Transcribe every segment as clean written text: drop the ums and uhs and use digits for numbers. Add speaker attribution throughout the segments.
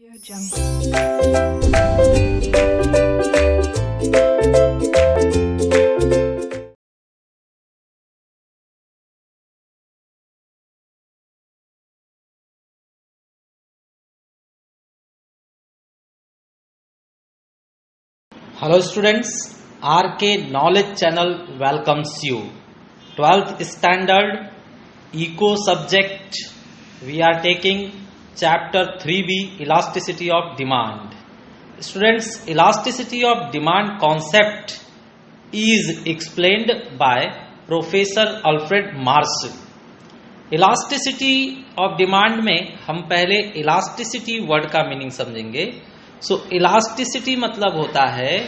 Speaker 1: Hello students, RK Knowledge Channel welcomes you. 12th Standard Eco subject. We are taking Chapter 3B Elasticity of Demand. Students, elasticity of demand concept is explained by Professor Alfred Marshall. Elasticity of demand में हम पहले elasticity word का meaning समझेंगे. Elasticity मतलब होता है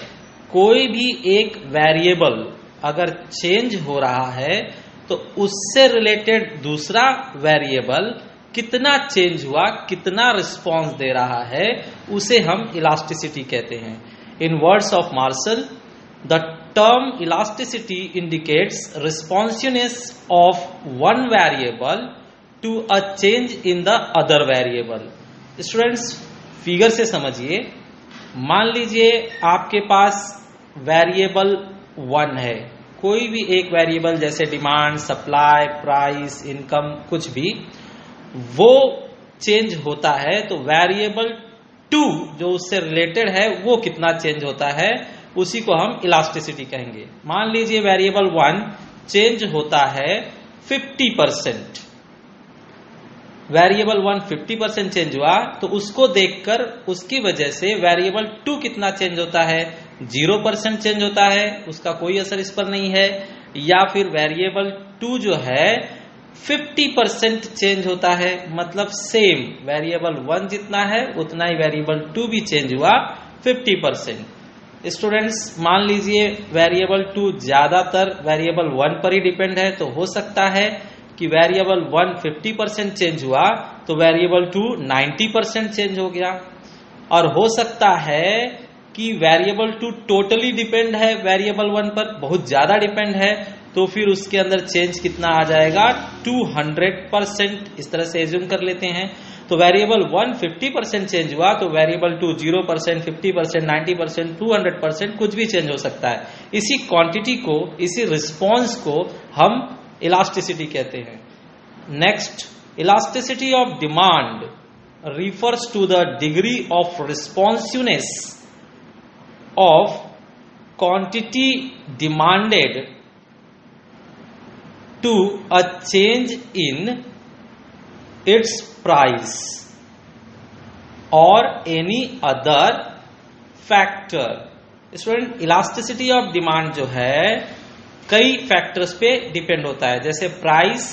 Speaker 1: कोई भी एक वेरिएबल अगर चेंज हो रहा है तो उससे रिलेटेड दूसरा वेरिएबल कितना चेंज हुआ, कितना रिस्पॉन्स दे रहा है, उसे हम इलास्टिसिटी कहते हैं. In words of Marshall, the term elasticity indicates responsiveness of one variable to a change in the other variable. Students, figure से समझिए. मान लीजिए आपके पास वेरिएबल 1 है, कोई भी एक वेरिएबल जैसे डिमांड, सप्लाई, प्राइस, इनकम, कुछ भी, वो चेंज होता है तो वेरिएबल 2 जो उससे रिलेटेड है वो कितना चेंज होता है, उसी को हम इलास्टिसिटी कहेंगे. मान लीजिए वेरिएबल 1 चेंज होता है 50%. वेरिएबल 1 50% चेंज हुआ तो उसको देखकर उसकी वजह से वेरिएबल 2 कितना चेंज होता है, 0% चेंज होता है, उसका कोई असर इस पर नहीं है. या फिर वेरिएबल 2 जो है 50% चेंज होता है, मतलब सेम वेरिएबल 1 जितना है उतना ही वेरिएबल 2 भी चेंज हुआ 50%. स्टूडेंट्स, मान लीजिए वेरिएबल 2 ज्यादातर वेरिएबल 1 पर ही डिपेंड है, तो हो सकता है कि वेरिएबल 1 50% चेंज हुआ तो वेरिएबल 2 90% चेंज हो गया. और हो सकता है कि वेरिएबल 2 टोटली डिपेंड है वेरिएबल 1 पर, बहुत ज्यादा डिपेंड है, तो फिर उसके अंदर चेंज कितना आ जाएगा, 200%. इस तरह से एज्यूम कर लेते हैं. तो वेरिएबल 1 50% चेंज हुआ तो वेरिएबल 2 0%, 50%, 90%, 200%, कुछ भी चेंज हो सकता है. इसी क्वांटिटी को, इसी रिस्पॉन्स को हम इलास्टिसिटी कहते हैं. Next, elasticity of demand refers to the degree of responsiveness of quantity demanded to a change in its price or any other factor. Student, elasticity of demand जो है कई फैक्टर्स पे डिपेंड होता है, जैसे प्राइस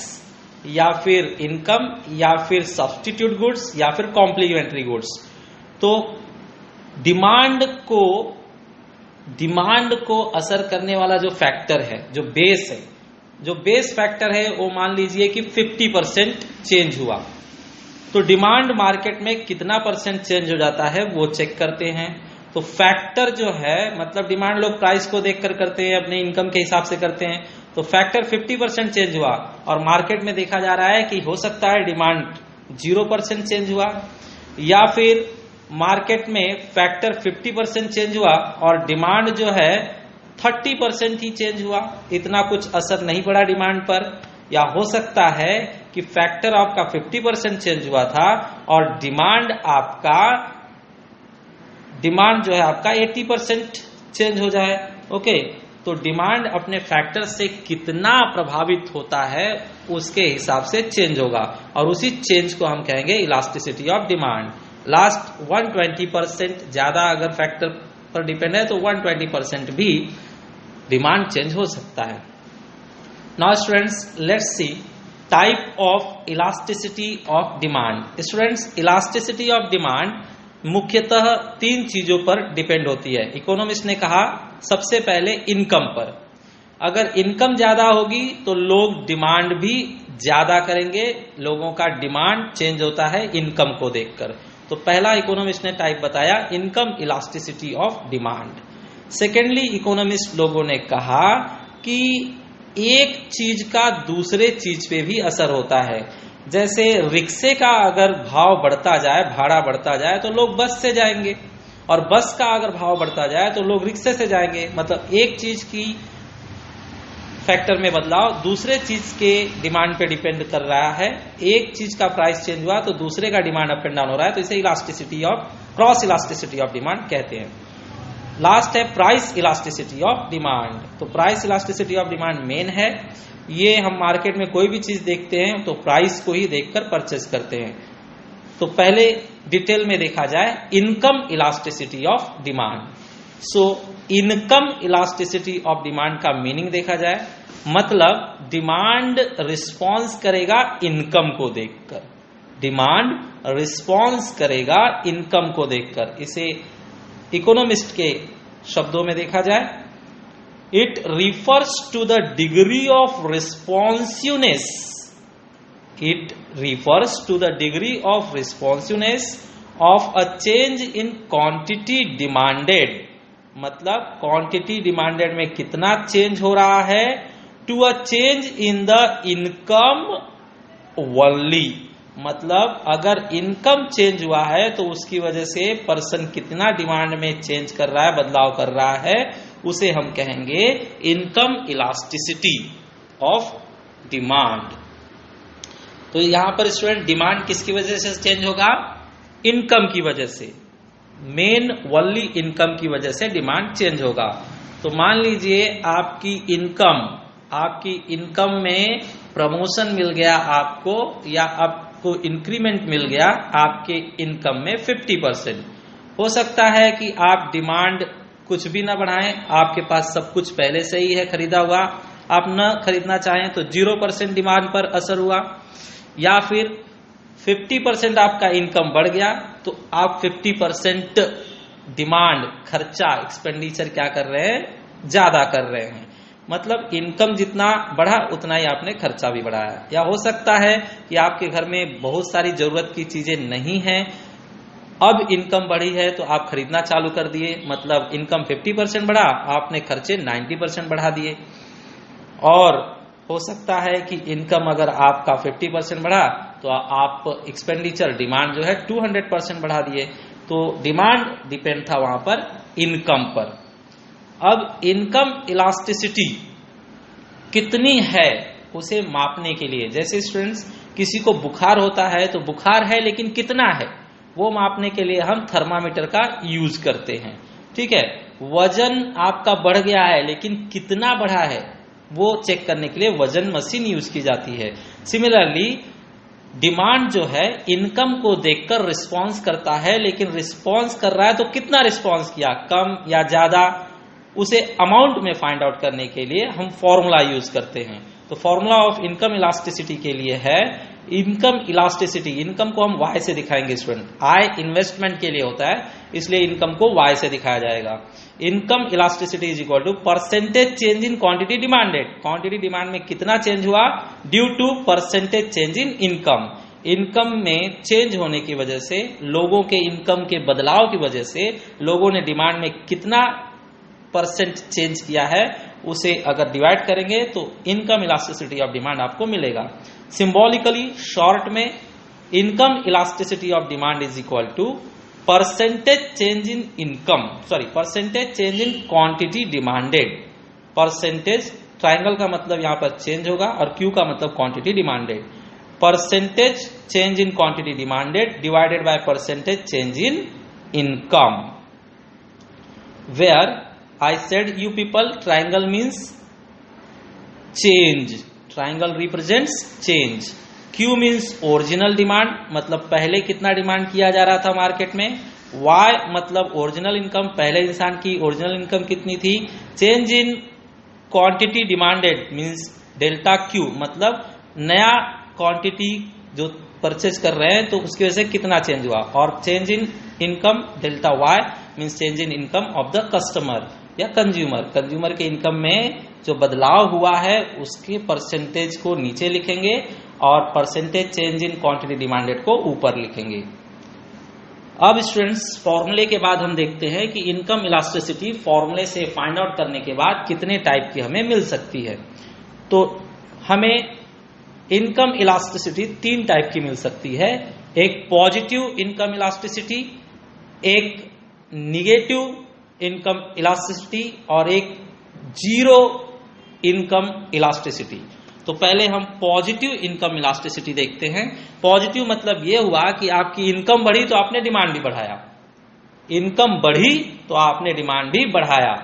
Speaker 1: या फिर इनकम या फिर सब्स्टिट्यूट गुड्स या फिर कॉम्प्लीमेंट्री गुड्स. तो डिमांड को असर करने वाला जो फैक्टर है, जो बेस है, जो बेस फैक्टर है, वो मान लीजिए कि 50% चेंज हुआ तो डिमांड मार्केट में कितना परसेंट चेंज हो जाता है वो चेक करते हैं. तो फैक्टर जो है, मतलब डिमांड लोग प्राइस को देखकर करते हैं, अपने इनकम के हिसाब से करते हैं. तो फैक्टर 50% चेंज हुआ और मार्केट में देखा जा रहा है कि हो सकता है डिमांड 0% चेंज हुआ, या फिर मार्केट में फैक्टर 50% चेंज हुआ और डिमांड जो है 30% ही चेंज हुआ, इतना कुछ असर नहीं पड़ा डिमांड पर. या हो सकता है कि फैक्टर आपका 50% चेंज हुआ था और डिमांड जो है आपका 80% चेंज हो जाए. ओके, तो डिमांड अपने फैक्टर से कितना प्रभावित होता है उसके हिसाब से चेंज होगा और उसी चेंज को हम कहेंगे इलास्टिसिटी ऑफ डिमांड. लास्ट 120% ज्यादा अगर फैक्टर पर डिपेंड है तो 120% भी डिमांड चेंज हो सकता है. Now students, let's see type of elasticity of demand. Students, elasticity of demand मुख्यतः 3 चीजों पर डिपेंड होती है. इकोनॉमिस्ट ने कहा सबसे पहले इनकम पर. अगर इनकम ज्यादा होगी तो लोग डिमांड भी ज्यादा करेंगे, लोगों का डिमांड चेंज होता है इनकम को देखकर. तो पहला इकोनॉमिस्ट ने टाइप बताया income elasticity of demand. Secondly, economist लोगों ने कहा कि एक चीज का दूसरे चीज पे भी असर होता है. जैसे रिक्शे का अगर भाव बढ़ता जाए, भाड़ा बढ़ता जाए, तो लोग बस से जाएंगे, और बस का अगर भाव बढ़ता जाए तो लोग रिक्शे से जाएंगे। मतलब एक चीज की फैक्टर में बदलाव दूसरे चीज के डिमांड पे डिपेंड कर रहा है। एक चीज का प्राइस चेंज हुआ तो दूसरे का डिमांड अप एंड डाउन हो रहा है, तो इसे elasticity of, cross elasticity of demand कहते हैं। लास्ट है प्राइस इलास्टिसिटी ऑफ डिमांड। तो price elasticity of demand main है। ये हम मार्केट में कोई भी चीज देखते हैं तो प्राइस को ही देखकर परचेज करते हैं। तो पहले डिटेल में देखा जाए income elasticity of demand. So income elasticity of demand का मीनिंग देखा जाए, मतलब डिमांड रिस्पॉन्स करेगा इनकम को देखकर, डिमांड रिस्पॉन्स करेगा इनकम को देखकर। इसे इकोनॉमिस्ट के शब्दों में देखा जाए, it refers to the degree of responsiveness, it refers to the degree of responsiveness of a change in quantity demanded, मतलब क्वांटिटी डिमांडेड में कितना चेंज हो रहा है, to a change in the income only, मतलब अगर इनकम चेंज हुआ है तो उसकी वजह से पर्सन कितना डिमांड में चेंज कर रहा है, बदलाव कर रहा है, उसे हम कहेंगे इनकम इलास्टिसिटी ऑफ डिमांड। तो यहां पर स्टूडेंट डिमांड किसकी वजह से चेंज होगा, इनकम की वजह से, मेन ओनली इनकम की वजह से डिमांड चेंज होगा। तो मान लीजिए आपकी इनकम में प्रमोशन मिल गया आपको, या आपको इंक्रीमेंट मिल गया आपके इनकम में 50%। हो सकता है कि आप डिमांड कुछ भी ना बढ़ाएं, आपके पास सब कुछ पहले से ही है खरीदा हुआ, आप न खरीदना चाहें तो 0% डिमांड पर असर हुआ, या फिर 50% आपका इनकम बढ़ गया तो आप 50% डिमांड, खर्चा, एक्सपेंडिचर क्या कर रहे हैं, ज्यादा कर रहे हैं। मतलब इनकम जितना बढ़ा उतना ही आपने खर्चा भी बढ़ाया। या हो सकता है कि आपके घर में बहुत सारी जरूरत की चीजें नहीं हैं, अब इनकम बढ़ी है तो आप खरीदना चालू कर दिए, मतलब इनकम 50% बढ़ा, आपने खर्चे 90% बढ़ा दिए। और हो सकता है कि इनकम अगर आपका 50% बढ़ा तो आप एक्सपेंडिचर, डिमांड जो है 200% बढ़ा दिए। तो डिमांड डिपेंड था वहां पर इनकम पर। अब इनकम इलास्टिसिटी कितनी है उसे मापने के लिए, जैसे स्टूडेंट्स किसी को बुखार होता है तो बुखार है लेकिन कितना है वो मापने के लिए हम थर्मामीटर का यूज करते हैं। ठीक है, वजन आपका बढ़ गया है लेकिन कितना बढ़ा है वो चेक करने के लिए वजन मशीन यूज की जाती है। सिमिलरली डिमांड जो है इनकम को देखकर रिस्पॉन्स करता है, लेकिन रिस्पॉन्स कर रहा है तो कितना रिस्पॉन्स किया, कम या ज्यादा, उसे अमाउंट में फाइंड आउट करने के लिए हम फॉर्मूला यूज करते हैं। तो फॉर्मूला ऑफ इनकम इलास्टिसिटी के लिए है इनकम इलास्टिसिटी, इनकम को हम वाई से दिखाएंगे स्टूडेंट, आई इन्वेस्टमेंट के लिए होता है इसलिए इनकम को वाई से दिखाया जाएगा। Income elasticity is equal to percentage change in quantity demanded, quantity demand में कितना चेंज हुआ due to percentage change in income, income में चेंज होने की वजह से, लोगों के इनकम के बदलाव की वजह से लोगों ने डिमांड में कितना परसेंट चेंज किया है उसे अगर डिवाइड करेंगे तो इनकम इलास्टिसिटी ऑफ डिमांड आपको मिलेगा। सिंबॉलिकली शॉर्ट में income elasticity of demand is equal to percentage change in income, percentage change in quantity demanded. Percentage, triangle का मतलब यहां पर चेंज होगा और क्यू का मतलब quantity demanded. Percentage change in quantity demanded divided by percentage change in income. Where I said you people triangle means change, triangle represents change, Q means original demand, मतलब पहले कितना डिमांड किया जा रहा था मार्केट में, Y मतलब original income, पहले इंसान की ओरिजिनल इनकम कितनी थी, change in quantity demanded means delta Q, मतलब नया क्वांटिटी जो परचेज कर रहे हैं तो उसकी वजह से कितना चेंज हुआ, और change in income delta Y means change in income of the customer या कंज्यूमर, कंज्यूमर के इनकम में जो बदलाव हुआ है उसके परसेंटेज को नीचे लिखेंगे और percentage change in quantity demanded को ऊपर लिखेंगे। अब स्टूडेंट्स फॉर्मूले के बाद हम देखते हैं कि इनकम इलास्टिसिटी फॉर्मूले से फाइंड आउट करने के बाद कितने टाइप की हमें मिल सकती है। तो हमें इनकम इलास्टिसिटी तीन टाइप की मिल सकती है, एक पॉजिटिव इनकम इलास्टिसिटी, एक निगेटिव इनकम इलास्टिसिटी और एक जीरो इनकम इलास्टिसिटी। तो पहले हम पॉजिटिव इनकम इलास्टिसिटी देखते हैं। पॉजिटिव मतलब यह हुआ कि आपकी इनकम बढ़ी तो आपने डिमांड भी बढ़ाया, इनकम बढ़ी तो आपने डिमांड भी बढ़ाया।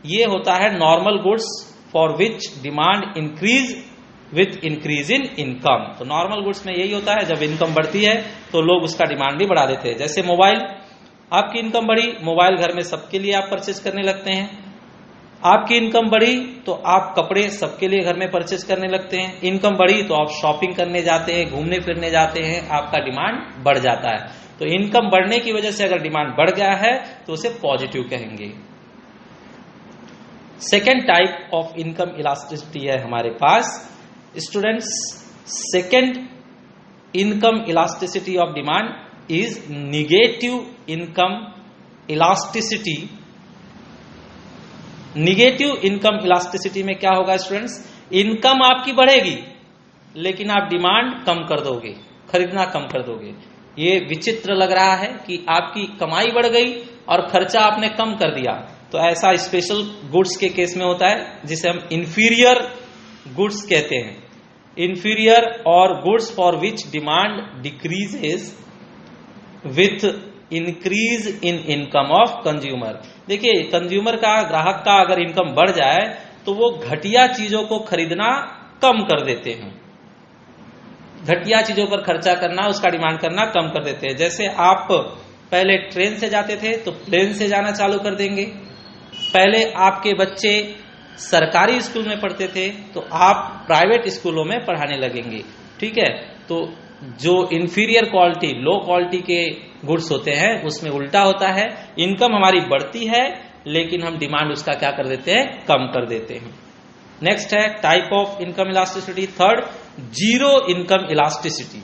Speaker 1: यह होता है normal goods for which demand increase with increase in income. तो नॉर्मल गुड्स में यही होता है, जब इनकम बढ़ती है तो लोग उसका डिमांड भी बढ़ा देते हैं। जैसे मोबाइल, आपकी इनकम बढ़ी, मोबाइल घर में सबके लिए आप परचेज करने लगते हैं। आपकी इनकम बढ़ी तो आप कपड़े सबके लिए घर में परचेज करने लगते हैं। इनकम बढ़ी तो आप शॉपिंग करने जाते हैं, घूमने फिरने जाते हैं, आपका डिमांड बढ़ जाता है। तो इनकम बढ़ने की वजह से अगर डिमांड बढ़ गया है तो उसे पॉजिटिव कहेंगे। Second type of income elasticity है हमारे पास students. Second income elasticity of demand is negative income elasticity. Negative income elasticity में क्या होगा स्टूडेंट्स, इनकम आपकी बढ़ेगी लेकिन आप डिमांड कम कर दोगे, खरीदना कम कर दोगे। ये विचित्र लग रहा है कि आपकी कमाई बढ़ गई और खर्चा आपने कम कर दिया। तो ऐसा स्पेशल गुड्स के केस में होता है जिसे हम इंफीरियर गुड्स कहते हैं। इंफीरियर और goods for which demand decreases with increase in income of consumer. देखिए, कंज्यूमर का, ग्राहक का अगर इनकम बढ़ जाए तो वो घटिया चीजों को खरीदना कम कर देते हैं, घटिया चीजों पर खर्चा करना, उसका डिमांड करना कम कर देते हैं। जैसे आप पहले ट्रेन से जाते थे तो प्लेन से जाना चालू कर देंगे, पहले आपके बच्चे सरकारी स्कूल में पढ़ते थे तो आप प्राइवेट स्कूलों में पढ़ाने लगेंगे, ठीक है। तो जो इंफीरियर क्वालिटी, लो क्वालिटी के गुड्स होते हैं उसमें उल्टा होता है, इनकम हमारी बढ़ती है लेकिन हम डिमांड उसका क्या कर देते हैं, कम कर देते हैं। नेक्स्ट है type of income elasticity third, zero income elasticity.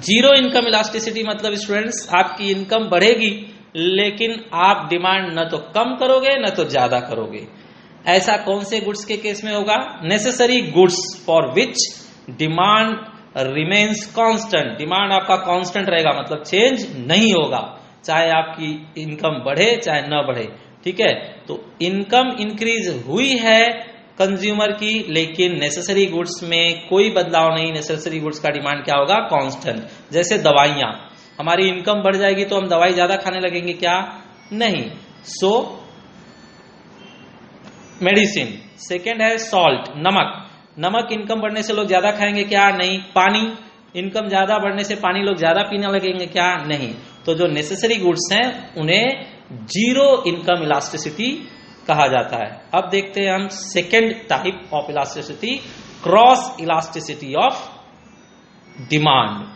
Speaker 1: Zero income elasticity मतलब स्टूडेंट्स, आपकी इनकम बढ़ेगी लेकिन आप डिमांड न तो कम करोगे न तो ज्यादा करोगे। ऐसा कौन से गुड्स के केस में होगा, necessary goods for which demand remains constant. Demand आपका कांस्टेंट रहेगा, मतलब चेंज नहीं होगा, चाहे आपकी इनकम बढ़े चाहे न बढ़े, ठीक है। तो इनकम इंक्रीज हुई है कंज्यूमर की लेकिन नेसेसरी गुड्स में कोई बदलाव नहीं, नेसेसरी गुड्स का डिमांड क्या होगा, कांस्टेंट। जैसे दवाइयां, हमारी इनकम बढ़ जाएगी तो हम दवाई ज्यादा खाने लगेंगे क्या, नहीं। सो मेडिसिन। सेकेंड है सॉल्ट, नमक। नमक इनकम बढ़ने से लोग ज्यादा खाएंगे क्या, नहीं। पानी, इनकम ज्यादा बढ़ने से पानी लोग ज्यादा पीने लगेंगे क्या, नहीं। तो जो नेसेसरी गुड्स हैं उन्हें जीरो इनकम इलास्टिसिटी कहा जाता है। अब देखते हैं हम second type of elasticity, cross elasticity of demand.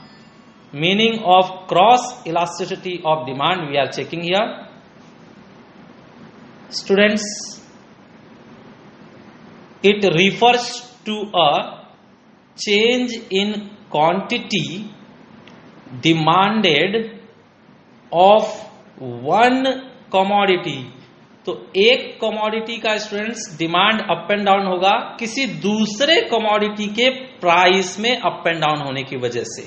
Speaker 1: Meaning of cross elasticity of demand we are checking here students. It refers to a change in quantity demanded of one commodity। तो एक commodity का students demand up and down होगा किसी दूसरे commodity के price में up and down होने की वजह से।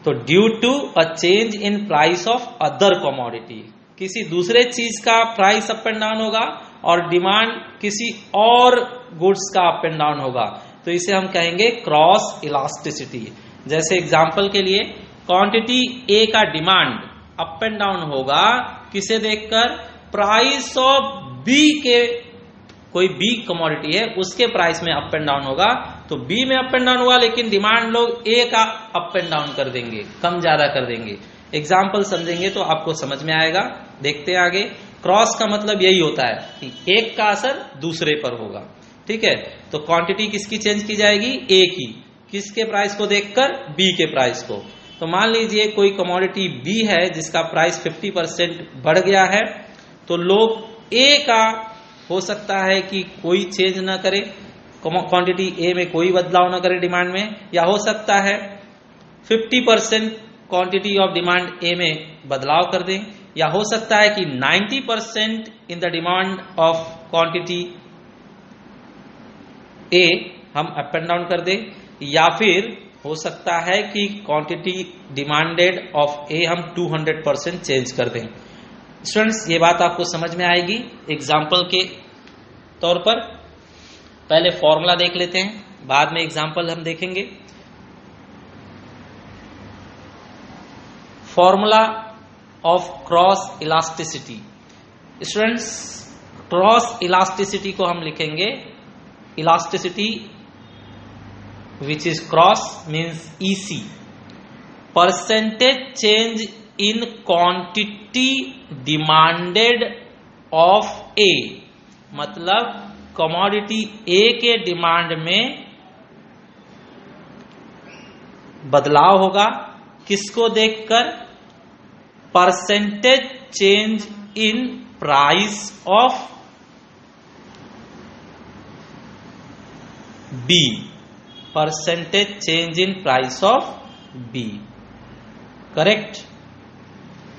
Speaker 1: तो due to a change in price of other commodity, किसी दूसरे चीज का प्राइस अप एंड डाउन होगा और डिमांड किसी और गुड्स का अप एंड डाउन होगा, तो इसे हम कहेंगे क्रॉस इलास्टिसिटी। जैसे एग्जांपल के लिए, क्वांटिटी ए का डिमांड अप एंड डाउन होगा किसे देखकर, प्राइस ऑफ बी के, कोई बी कमोडिटी है उसके प्राइस में अप एंड डाउन होगा। तो बी में अप एंड डाउन हुआ लेकिन डिमांड लोग ए का अप एंड डाउन कर देंगे, कम ज्यादा कर देंगे। एग्जाम्पल समझेंगे तो आपको समझ में आएगा। देखते हैं आगे। क्रॉस का मतलब यही होता है कि एक का असर दूसरे पर होगा, ठीक है। तो क्वांटिटी किसकी चेंज की जाएगी, ए की, किसके प्राइस को देखकर, बी के प्राइस को। तो मान लीजिए कोई कमोडिटी बी है जिसका प्राइस 50% बढ़ गया है, तो लोग ए का हो सकता है कि कोई चेंज ना करे, क्वांटिटी ए में कोई बदलाव ना करे डिमांड में, या हो सकता है 50% क्वांटिटी ऑफ डिमांड ए में बदलाव कर दें, या हो सकता है कि 90% in the demand of quantity a हम अप एंड डाउन कर दें, या फिर हो सकता है कि क्वांटिटी डिमांडेड ऑफ ए हम 200% चेंज कर दें। स्टूडेंट्स, ये बात आपको समझ में आएगी एग्जाम्पल के तौर पर। पहले फॉर्मूला देख लेते हैं, बाद में एग्जाम्पल हम देखेंगे। Formula of cross elasticity. Students, cross elasticity को हम लिखेंगे elasticity which is cross means EC, percentage change in quantity demanded of A, मतलब कमोडिटी A के डिमांड में बदलाव होगा किसको देखकर? Percentage change in price of B, percentage change in price of B. Correct.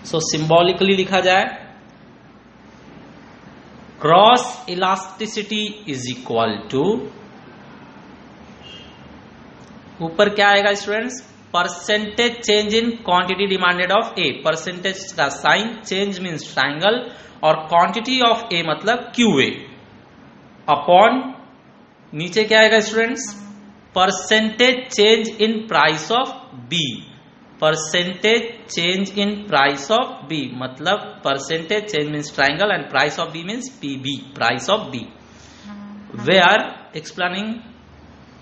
Speaker 1: So symbolically लिखा जाए, cross elasticity is equal to, ऊपर क्या आएगा students? Percentage change in quantity demanded of A, percentage का साइन, चेंज मीन्स ट्राइंगल, और quantity of A मतलब Q A, upon नीचे क्या आएगा students? Percentage change in price of B, percentage change in price of B मतलब percentage change means triangle and price of B means PB, price of B. We are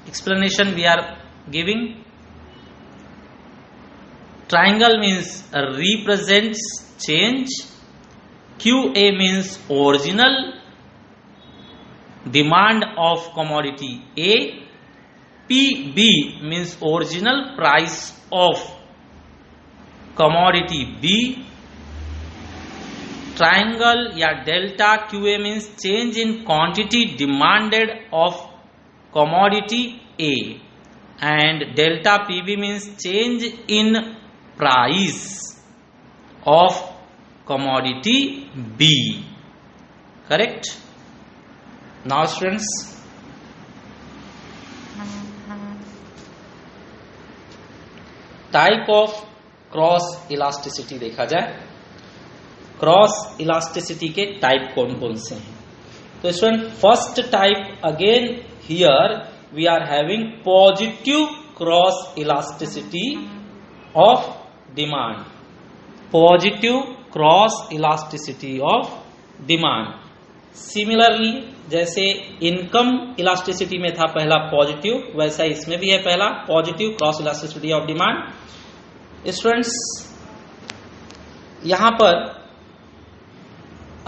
Speaker 1: explanation we are giving. Triangle means represents change, QA means original demand of commodity A, PB means original price of commodity B, triangle या delta QA means change in quantity demanded of commodity A, and delta PB means change in price of commodity B. Correct? Now students, type of cross elasticity देखा जाए। Cross elasticity के type कौन कौन से हैं? तो student, first type again here we are having positive cross elasticity of demand, positive cross elasticity of demand. Similarly जैसे income elasticity में था पहला पॉजिटिव, वैसा इसमें भी है पहला positive cross elasticity of demand. Students, यहां पर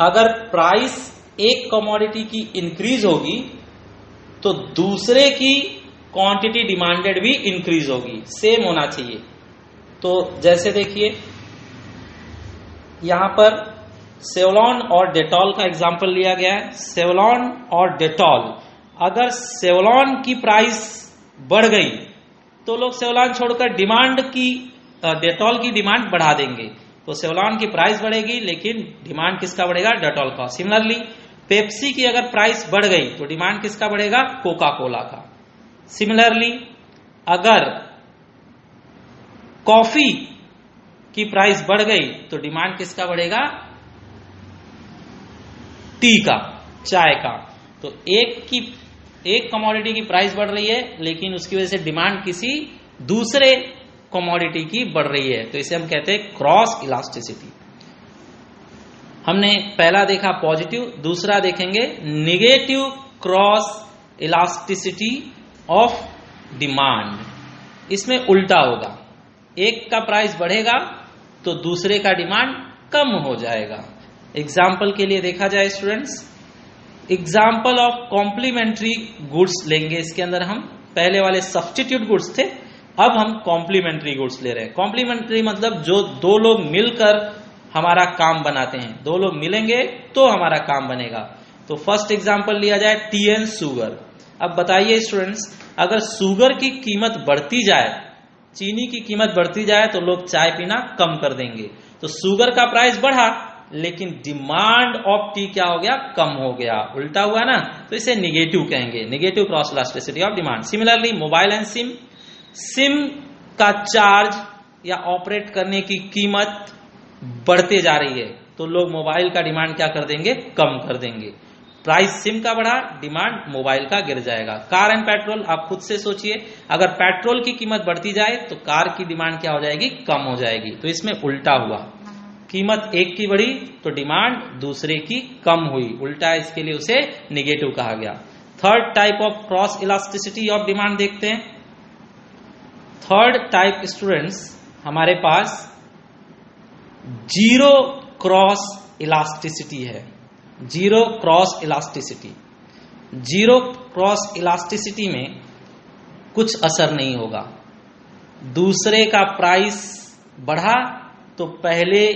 Speaker 1: अगर प्राइस एक कमोडिटी की इंक्रीज होगी तो दूसरे की क्वांटिटी डिमांडेड भी इंक्रीज होगी, सेम होना चाहिए। तो जैसे देखिए यहां पर सेवलॉन और डेटॉल का एग्जांपल लिया गया है। सेवलॉन और डेटॉल, अगर सेवलॉन की प्राइस बढ़ गई तो लोग सेवलॉन छोड़कर डिमांड की डेटॉल की डिमांड बढ़ा देंगे, तो सेवलॉन की प्राइस बढ़ेगी लेकिन डिमांड किसका बढ़ेगा? डेटॉल का। सिमिलरली पेप्सी की अगर प्राइस बढ़ गई तो डिमांड किसका बढ़ेगा? कोका कोला का। सिमिलरली अगर कॉफी की प्राइस बढ़ गई तो डिमांड किसका बढ़ेगा? टी का, चाय का। तो एक कमोडिटी की प्राइस बढ़ रही है लेकिन उसकी वजह से डिमांड किसी दूसरे कमोडिटी की बढ़ रही है, तो इसे हम कहते हैं क्रॉस इलास्टिसिटी। हमने पहला देखा पॉजिटिव, दूसरा देखेंगे negative cross elasticity of demand. इसमें उल्टा होगा, एक का प्राइस बढ़ेगा तो दूसरे का डिमांड कम हो जाएगा। एग्जाम्पल के लिए देखा जाए students, example of complementary goods लेंगे। इसके अंदर हम पहले वाले सब्स्टिट्यूट गुड्स थे, अब हम कॉम्प्लीमेंट्री गुड्स ले रहे हैं। कॉम्प्लीमेंट्री मतलब जो दो लोग मिलकर हमारा काम बनाते हैं, दो लोग मिलेंगे तो हमारा काम बनेगा। तो फर्स्ट एग्जाम्पल लिया जाए टी एंड शुगर। अब बताइए स्टूडेंट्स, अगर शुगर की कीमत बढ़ती जाए, चीनी की कीमत बढ़ती जाए तो लोग चाय पीना कम कर देंगे। तो शुगर का प्राइस बढ़ा लेकिन डिमांड ऑफ टी क्या हो गया, कम हो गया, उल्टा हुआ ना, तो इसे निगेटिव कहेंगे, negative cross elasticity of demand. Similarly mobile and SIM, SIM का चार्ज या ऑपरेट करने की कीमत बढ़ते जा रही है, तो लोग मोबाइल का डिमांड क्या कर देंगे, कम कर देंगे। प्राइस सिम का बढ़ा, डिमांड मोबाइल का गिर जाएगा। कार एंड पेट्रोल, आप खुद से सोचिए, अगर पेट्रोल की कीमत बढ़ती जाए तो कार की डिमांड क्या हो जाएगी, कम हो जाएगी। तो इसमें उल्टा हुआ, कीमत एक की बढ़ी तो डिमांड दूसरे की कम हुई, उल्टा, इसके लिए उसे निगेटिव कहा गया। Third type of cross elasticity of demand देखते हैं। थर्ड टाइप स्टूडेंट्स हमारे पास जीरो क्रॉस इलास्टिसिटी है। Zero cross elasticity, zero cross elasticity में कुछ असर नहीं होगा। दूसरे का प्राइस बढ़ा तो पहले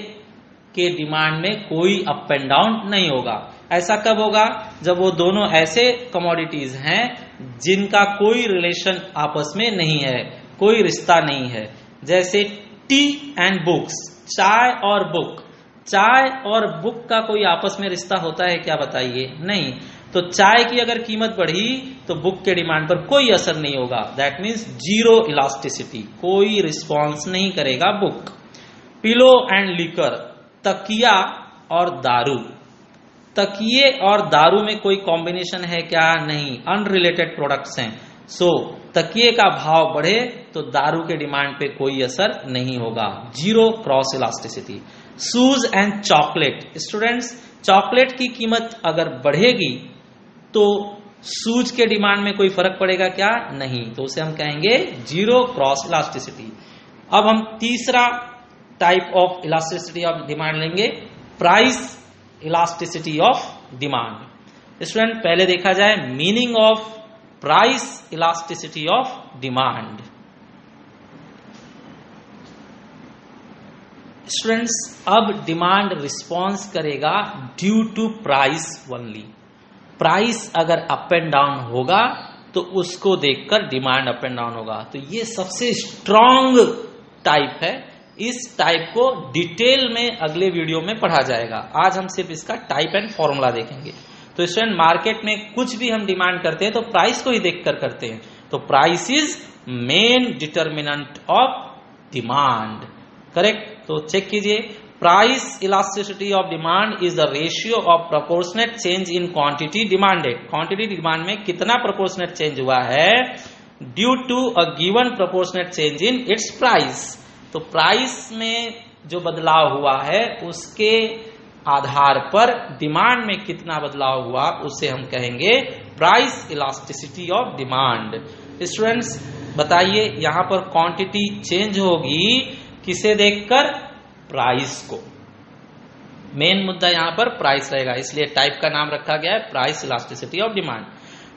Speaker 1: के डिमांड में कोई अप एंड डाउन नहीं होगा। ऐसा कब होगा, जब वो दोनों ऐसे कमोडिटीज हैं जिनका कोई रिलेशन आपस में नहीं है, कोई रिश्ता नहीं है। जैसे टी एंड बुक्स, चाय और बुक, चाय और बुक का कोई आपस में रिश्ता होता है क्या, बताइए, नहीं। तो चाय की अगर कीमत बढ़ी तो बुक के डिमांड पर कोई असर नहीं होगा, दैट मीन्स जीरो इलास्टिसिटी, कोई रिस्पॉन्स नहीं करेगा बुक। पिलो एंड लिकर, तकिया और दारू, तकिए और दारू में कोई कॉम्बिनेशन है क्या, नहीं, अनरिलेटेड प्रोडक्ट्स हैं। सो तकिए का भाव बढ़े तो दारू के डिमांड पे कोई असर नहीं होगा, zero cross elasticity. Shoes and chocolate, students chocolate की कीमत अगर बढ़ेगी तो शूज के डिमांड में कोई फर्क पड़ेगा क्या, नहीं, तो उसे हम कहेंगे जीरो क्रॉस इलास्टिसिटी। अब हम तीसरा type of elasticity of demand लेंगे, price elasticity of demand. Student पहले देखा जाए meaning of price elasticity of demand. Students अब डिमांड रिस्पॉन्स करेगा due to price only. Price अगर अप एंड डाउन होगा तो उसको देखकर डिमांड अप एंड डाउन होगा। तो ये सबसे स्ट्रॉन्ग टाइप है, इस टाइप को डिटेल में अगले वीडियो में पढ़ा जाएगा। आज हम सिर्फ इसका टाइप एंड फॉर्मूला देखेंगे। तो स्टूडेंट मार्केट में कुछ भी हम डिमांड करते हैं तो प्राइस को ही देखकर करते हैं, तो price is main determinant of demand, correct. तो चेक कीजिए, price elasticity of demand is the ratio of proportionate change in quantity demanded. Quantity demand में कितना प्रोपोर्शनेट चेंज हुआ है due to a given proportionate change in its price. तो price में जो बदलाव हुआ है उसके आधार पर डिमांड में कितना बदलाव हुआ उसे हम कहेंगे price elasticity of demand. Students बताइए, यहां पर क्वांटिटी चेंज होगी किसे देखकर, प्राइस को। मेन मुद्दा यहां पर प्राइस रहेगा, इसलिए टाइप का नाम रखा गया है प्राइस इलास्टिसिटी ऑफ डिमांड।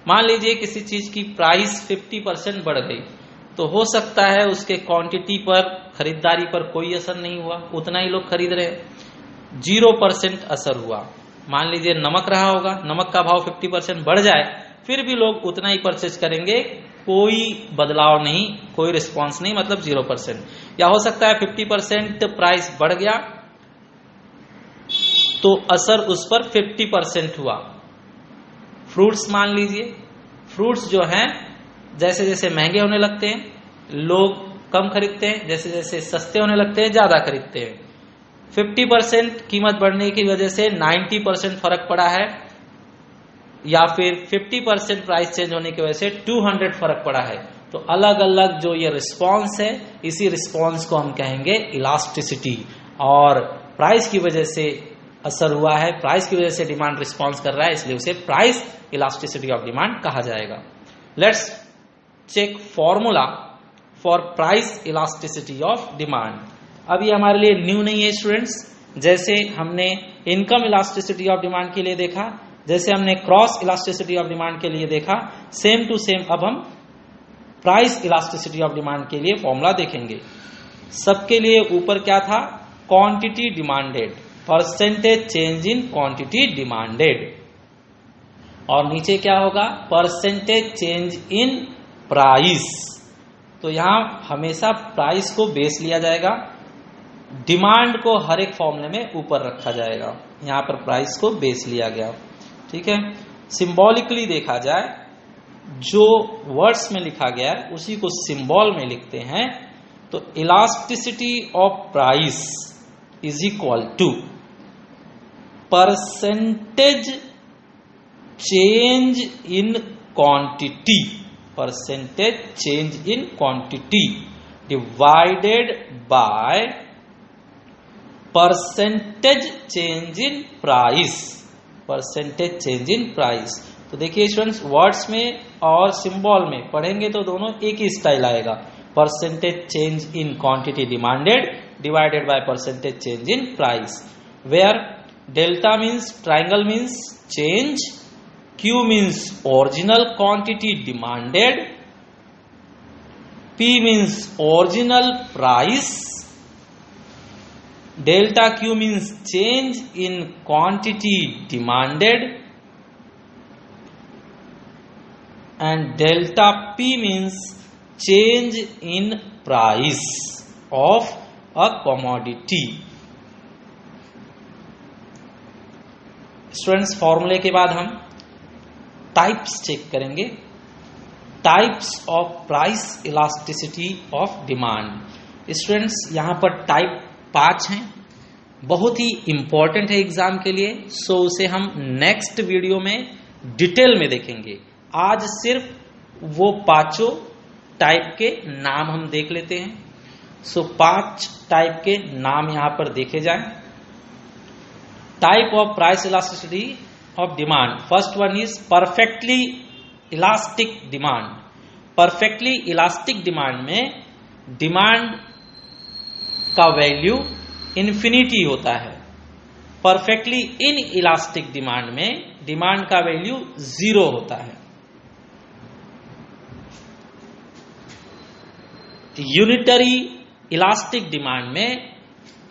Speaker 1: मान लीजिए किसी चीज की प्राइस 50% बढ़ गई, तो हो सकता है उसके क्वांटिटी पर, खरीदारी पर कोई असर नहीं हुआ, उतना ही लोग खरीद रहे, 0% असर हुआ। मान लीजिए नमक रहा होगा, नमक का भाव 50% बढ़ जाए, फिर भी लोग उतना ही परचेज करेंगे, कोई बदलाव नहीं, कोई रिस्पॉन्स नहीं, मतलब 0%। या हो सकता है 50% प्राइस बढ़ गया तो असर उस पर 50% हुआ। फ्रूट्स मान लीजिए, फ्रूट्स जो हैं जैसे जैसे महंगे होने लगते हैं लोग कम खरीदते हैं, जैसे जैसे सस्ते होने लगते हैं ज्यादा खरीदते हैं। 50% कीमत बढ़ने की वजह से 90% फर्क पड़ा है, या फिर 50% प्राइस चेंज होने की वजह से 200 फर्क पड़ा है। तो अलग अलग जो ये रिस्पॉन्स है, इसी रिस्पॉन्स को हम कहेंगे इलास्टिसिटी। और प्राइस की वजह से असर हुआ है, प्राइस की वजह से डिमांड रिस्पॉन्स कर रहा है, इसलिए उसे प्राइस इलास्टिसिटी ऑफ डिमांड कहा जाएगा। Let's check formula for price elasticity of demand. अब ये हमारे लिए न्यू नहीं है स्टूडेंट्स, जैसे हमने इनकम इलास्टिसिटी ऑफ डिमांड के लिए देखा, जैसे हमने क्रॉस इलास्टिसिटी ऑफ डिमांड के लिए देखा, सेम टू सेम अब हम प्राइस इलास्टिसिटी ऑफ डिमांड के लिए फॉर्मूला देखेंगे। सबके लिए ऊपर क्या था, quantity demanded, percentage change in quantity demanded, और नीचे क्या होगा, परसेंटेज चेंज इन प्राइस। तो यहां हमेशा प्राइस को बेस लिया जाएगा, डिमांड को हर एक फॉर्मूले में ऊपर रखा जाएगा। यहां पर प्राइस को बेस लिया गया, ठीक है। सिंबॉलिकली देखा जाए, जो वर्ड्स में लिखा गया है उसी को सिंबल में लिखते हैं। तो elasticity of price is equal to percentage change in quantity, percentage change in quantity divided by percentage change in price, percentage change in price. तो देखिए स्टूडेंट्स, वर्ड्स में और सिंबल में पढ़ेंगे तो दोनों एक ही स्टाइल आएगा। Percentage change in quantity demanded divided by percentage change in price, where delta means triangle means change, Q means original quantity demanded, P means original price, delta Q means change in quantity demanded, and delta P means change in price of a commodity। Students, फॉर्मूले के बाद हम types check करेंगे। Types of price elasticity of demand. Students, यहां पर type 5 हैं, बहुत ही important है एग्जाम के लिए, सो उसे हम नेक्स्ट वीडियो में डिटेल में देखेंगे। आज सिर्फ वो पांचों टाइप के नाम हम देख लेते हैं। सो 5 टाइप के नाम यहां पर देखे जाएं। Type of price elasticity of demand. First one is perfectly elastic demand. Perfectly elastic demand में डिमांड का वैल्यू इन्फिनिटी होता है। परफेक्टली इन इलास्टिक डिमांड में डिमांड का वैल्यू 0 होता है। यूनिटरी इलास्टिक डिमांड में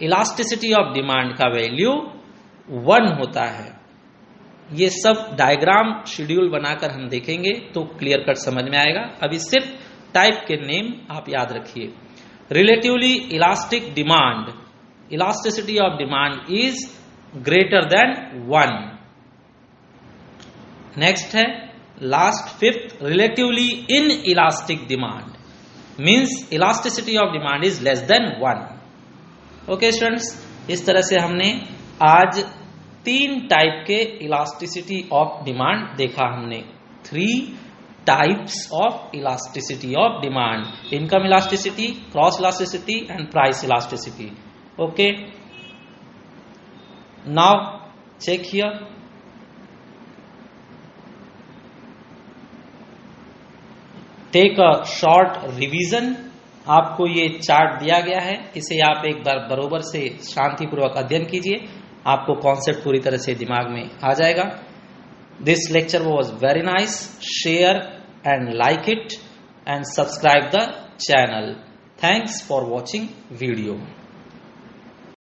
Speaker 1: इलास्टिसिटी ऑफ डिमांड का वैल्यू 1 होता है। ये सब डायग्राम शेड्यूल बनाकर हम देखेंगे तो क्लियर कट समझ में आएगा। अभी सिर्फ टाइप के नेम आप याद रखिए। Relatively elastic demand, elasticity of demand is greater than 1। Next है last 5th, relatively in elastic demand means elasticity of demand is less than 1। Okay students, इस तरह से हमने आज 3 टाइप के इलास्टिसिटी ऑफ डिमांड देखा। हमने 3 types of elasticity of demand, income elasticity, cross elasticity and price elasticity. Okay, now check here. Take a short revision. आपको ये चार्ट दिया गया है, इसे आप एक बार बरोबर से शांतिपूर्वक अध्ययन कीजिए, आपको कॉन्सेप्ट पूरी तरह से दिमाग में आ जाएगा। This lecture was very nice. Share and like it and subscribe the channel. Thanks for watching video.